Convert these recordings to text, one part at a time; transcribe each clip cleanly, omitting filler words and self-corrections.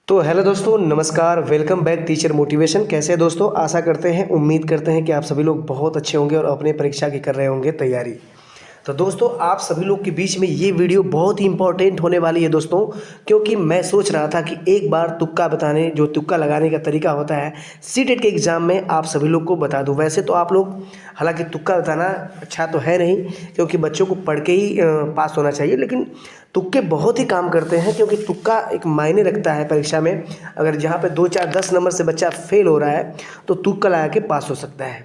तो हेलो दोस्तों, नमस्कार। Welcome back teacher motivation. कैसे हैं दोस्तों? आशा करते हैं, उम्मीद करते हैं कि आप सभी लोग बहुत अच्छे होंगे और अपने परीक्षा की कर रहे होंगे तैयारी। तो दोस्तों, आप सभी लोग के बीच में ये वीडियो बहुत ही इंपॉर्टेंट होने वाली है दोस्तों, क्योंकि मैं सोच रहा था कि एक बार तुक्का बताने, जो तुक्का लगाने का तरीका होता है सीटेट के एग्ज़ाम में, आप सभी लोग को बता दूं। वैसे तो आप लोग, हालांकि तुक्का बताना अच्छा तो है नहीं, क्योंकि बच्चों को पढ़ के ही पास होना चाहिए, लेकिन तुक्के बहुत ही काम करते हैं, क्योंकि तुक्का एक मायने रखता है परीक्षा में। अगर जहाँ पे 2 4 10 नंबर से बच्चा फेल हो रहा है तो तुक्का लगा के पास हो सकता है।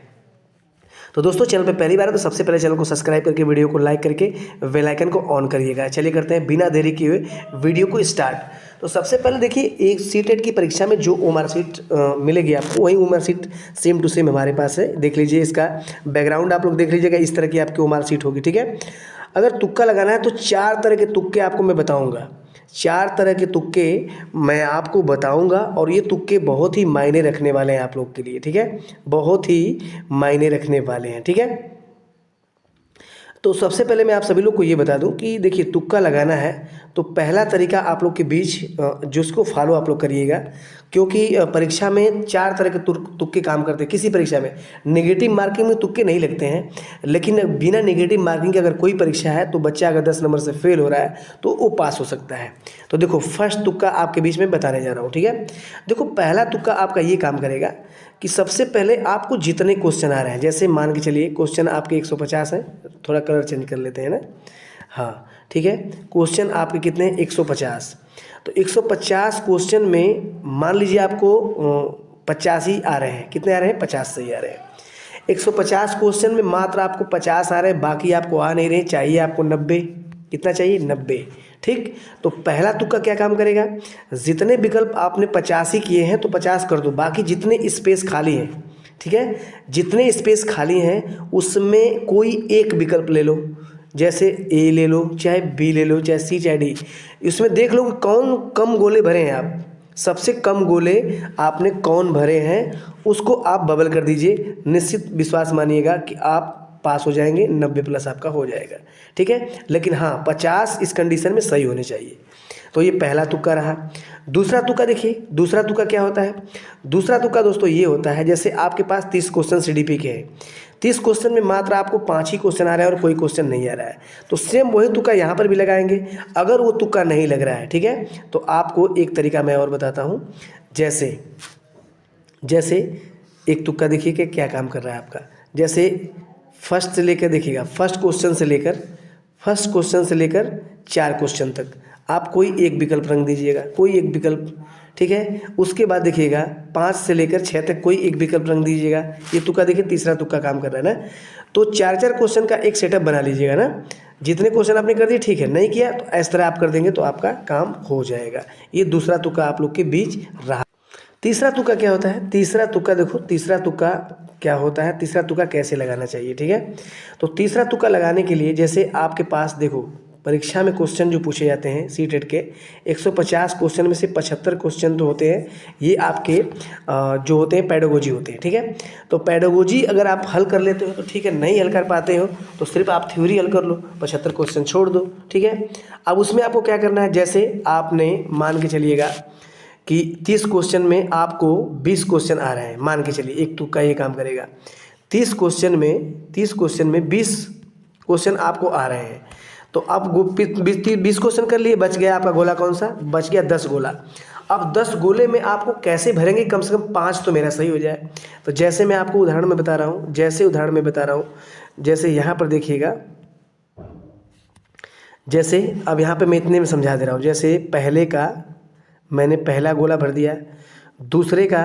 तो दोस्तों, चैनल पे पहली बार है तो सबसे पहले चैनल को सब्सक्राइब करके वीडियो को लाइक करके बेल आइकन को ऑन करिएगा। चलिए करते हैं बिना देरी किए हुए वीडियो को स्टार्ट। तो सबसे पहले देखिए, एक सीटेट की परीक्षा में जो ओमआर सीट मिलेगी आपको, वही OMR sheet same to same हमारे पास है। देख लीजिए, इसका बैकग्राउंड आप लोग देख लीजिएगा, इस तरह की आपकी ओमआर सीट होगी। ठीक है, अगर तुक्का लगाना है तो 4 तरह के तुक्के आपको मैं बताऊँगा। 4 तरह के तुक्के मैं आपको बताऊंगा, और ये तुक्के बहुत ही मायने रखने वाले हैं आप लोग के लिए। ठीक है, बहुत ही मायने रखने वाले हैं। ठीक है, तो सबसे पहले मैं आप सभी लोग को ये बता दूं कि देखिए, तुक्का लगाना है तो पहला तरीका आप लोग के बीच जिसको फॉलो आप लोग करिएगा, क्योंकि परीक्षा में 4 तरह के तुक्के काम करते हैं। किसी परीक्षा में नेगेटिव मार्किंग में तुक्के नहीं लगते हैं, लेकिन बिना नेगेटिव मार्किंग के अगर कोई परीक्षा है तो बच्चा अगर 10 नंबर से फेल हो रहा है तो वो पास हो सकता है। तो देखो, फर्स्ट तुक्का आपके बीच में बताने जा रहा हूँ। ठीक है, देखो, पहला तुक्का आपका ये काम करेगा कि सबसे पहले आपको जितने क्वेश्चन आ रहे हैं, जैसे मान के चलिए क्वेश्चन आपके 150 हैं, थोड़ा कलर चेंज कर लेते हैं ना। हाँ ठीक है, क्वेश्चन आपके कितने हैं? 150। तो 150 क्वेश्चन में मान लीजिए आपको 85 आ रहे हैं। कितने आ रहे हैं? 50 सही आ रहे हैं। 150 क्वेश्चन में मात्र आपको 50 आ रहे हैं, बाकी आपको आ नहीं रहे। चाहिए आपको 90। कितना चाहिए? 90। ठीक, तो पहला तुक्का क्या काम करेगा? जितने विकल्प आपने 50 ही किए हैं तो 50 कर दो, बाकी जितने स्पेस खाली हैं, ठीक है, जितने स्पेस खाली हैं उसमें कोई एक विकल्प ले लो। जैसे ए ले लो, चाहे बी ले लो, चाहे सी, चाहे डी। इसमें देख लो कि कौन कम गोले भरे हैं आप, सबसे कम गोले आपने कौन भरे हैं, उसको आप बबल कर दीजिए। निश्चित विश्वास मानिएगा कि आप पास हो जाएंगे, 90 प्लस आपका हो जाएगा। ठीक है, लेकिन हाँ, 50 इस कंडीशन में सही होने चाहिए। तो ये पहला तुक्का रहा। दूसरा तुक्का देखिए, दूसरा तुक्का क्या होता है? दूसरा तुक्का दोस्तों ये होता है, जैसे आपके पास 30 क्वेश्चन सीडीपी के हैं, 30 क्वेश्चन में मात्र आपको 5 ही क्वेश्चन आ रहा है और कोई क्वेश्चन नहीं आ रहा है, तो सेम वही तुक्का यहाँ पर भी लगाएंगे। अगर वो तुक्का नहीं लग रहा है, ठीक है, तो आपको एक तरीका मैं और बताता हूँ। जैसे जैसे एक तुक्का देखिए कि क्या काम कर रहा है आपका। जैसे फर्स्ट से लेकर देखिएगा, फर्स्ट क्वेश्चन से लेकर 4 क्वेश्चन तक आप कोई एक विकल्प रंग दीजिएगा, कोई एक विकल्प। ठीक है, उसके बाद देखिएगा 5 से लेकर 6 तक कोई एक विकल्प रंग दीजिएगा। ये तुक्का देखिए, तीसरा तुक्का काम कर रहा है ना। तो 4 क्वेश्चन का एक सेटअप बना लीजिएगा ना। जितने क्वेश्चन आपने कर दिए, ठीक है, नहीं किया तो इस तरह आप कर देंगे तो आपका काम हो जाएगा। ये दूसरा तुक्का आप लोग के बीच रहा। तीसरा तुक्का क्या होता है? तीसरा तुक्का देखो, तीसरा तुक्का क्या होता है, तीसरा तुक्का कैसे लगाना चाहिए। ठीक है, तो तीसरा तुक्का लगाने के लिए, जैसे आपके पास देखो, परीक्षा में क्वेश्चन जो पूछे जाते हैं सीटेट के, 150 क्वेश्चन में से 75 क्वेश्चन तो होते हैं ये आपके जो होते हैं पेडागोजी होते हैं। ठीक है, तो पेडागोजी अगर आप हल कर लेते हो तो ठीक है, नहीं हल कर पाते हो तो सिर्फ आप थ्योरी हल कर लो, 75 क्वेश्चन छोड़ दो। ठीक है, अब उसमें आपको क्या करना है, जैसे आपने मान के चलिएगा कि 30 क्वेश्चन में आपको 20 क्वेश्चन आ रहे हैं, मान के चलिए, एक तुक्का ये काम करेगा। 30 क्वेश्चन में 20 क्वेश्चन आपको आ रहे हैं, तो आप 20 क्वेश्चन कर लिए, बच गया आपका गोला कौन सा? बच गया 10 गोला। अब 10 गोले में आपको कैसे भरेंगे? कम से कम 5 तो मेरा सही हो जाए। तो जैसे मैं आपको उदाहरण में बता रहा हूँ, जैसे यहाँ पर देखिएगा, जैसे अब यहाँ पे मैं इतने में समझा दे रहा हूँ। जैसे पहले का मैंने पहला गोला भर दिया, दूसरे का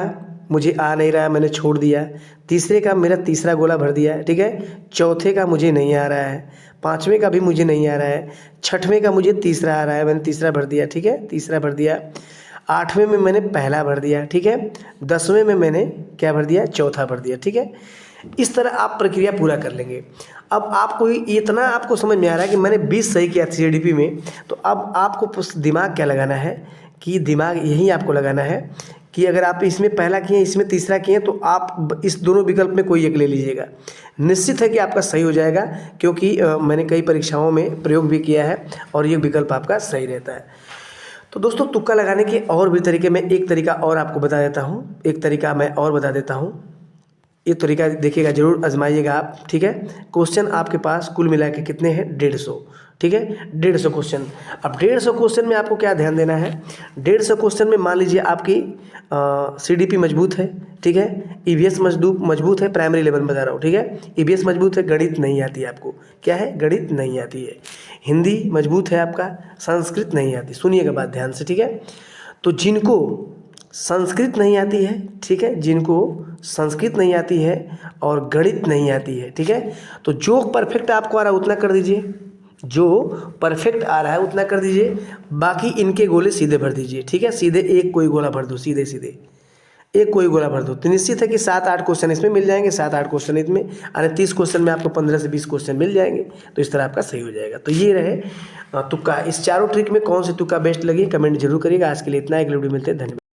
मुझे आ नहीं रहा, मैंने छोड़ दिया, तीसरे का मेरा तीसरा गोला भर दिया। ठीक है, चौथे का मुझे नहीं आ रहा है, पाँचवें का भी मुझे नहीं आ रहा है, छठवें का मुझे तीसरा आ रहा है, मैंने तीसरा भर दिया। ठीक है, तीसरा भर दिया। 8वें में मैंने पहला भर दिया। ठीक है, 10वें में मैंने क्या भर दिया? चौथा भर दिया। ठीक है, इस तरह आप प्रक्रिया पूरा कर लेंगे। अब आपको इतना आपको समझ में आ रहा है कि मैंने 20 सही किया सीडीपी में, तो अब आपको दिमाग क्या लगाना है कि दिमाग यही आपको लगाना है कि अगर आप इसमें पहला किए, इसमें तीसरा किए, तो आप इस दोनों विकल्प में कोई एक ले लीजिएगा। निश्चित है कि आपका सही हो जाएगा, क्योंकि मैंने कई परीक्षाओं में प्रयोग भी किया है और ये विकल्प आपका सही रहता है। तो दोस्तों तुक्का लगाने के और भी तरीके, मैं एक तरीका और आपको बता देता हूँ, एक तरीका मैं और बता देता हूँ। ये तरीका देखिएगा, जरूर आजमाइएगा आप, ठीक है। क्वेश्चन आपके पास कुल मिला के कितने हैं? 150, ठीक है, 150 क्वेश्चन। अब 150 क्वेश्चन में आपको क्या ध्यान देना है? 150 क्वेश्चन में मान लीजिए आपकी CDP मजबूत है, ठीक है, EVS मजबूत है, प्राइमरी लेवल में बता रहा हूँ, ठीक है, EVS मजबूत है, गणित नहीं आती है आपको, क्या है? गणित नहीं आती है। हिंदी मजबूत है आपका, संस्कृत नहीं आती। सुनिएगा बात ध्यान से, ठीक है। तो जिनको संस्कृत नहीं आती है, ठीक है, जिनको संस्कृत नहीं आती है और गणित नहीं आती है, ठीक है, तो जो परफेक्ट आपको आ रहा है उतना कर दीजिए, जो परफेक्ट आ रहा है उतना कर दीजिए, बाकी इनके गोले सीधे भर दीजिए, ठीक है। सीधे एक कोई गोला भर दो, सीधे सीधे एक कोई गोला भर दो, तो निश्चित है कि 7-8 क्वेश्चन इसमें मिल जाएंगे, 7-8 क्वेश्चन इसमें, यानी 30 क्वेश्चन में आपको 15 से 20 क्वेश्चन मिल जाएंगे। तो इस तरह आपका सही हो जाएगा। तो ये रहे तुक्का। इस चारों ट्रिक में कौन सी तुक्का बेस्ट लगी कमेंट जरूर करिएगा। आज के लिए इतना, एक वीडियो मिलते हैं, धन्यवाद।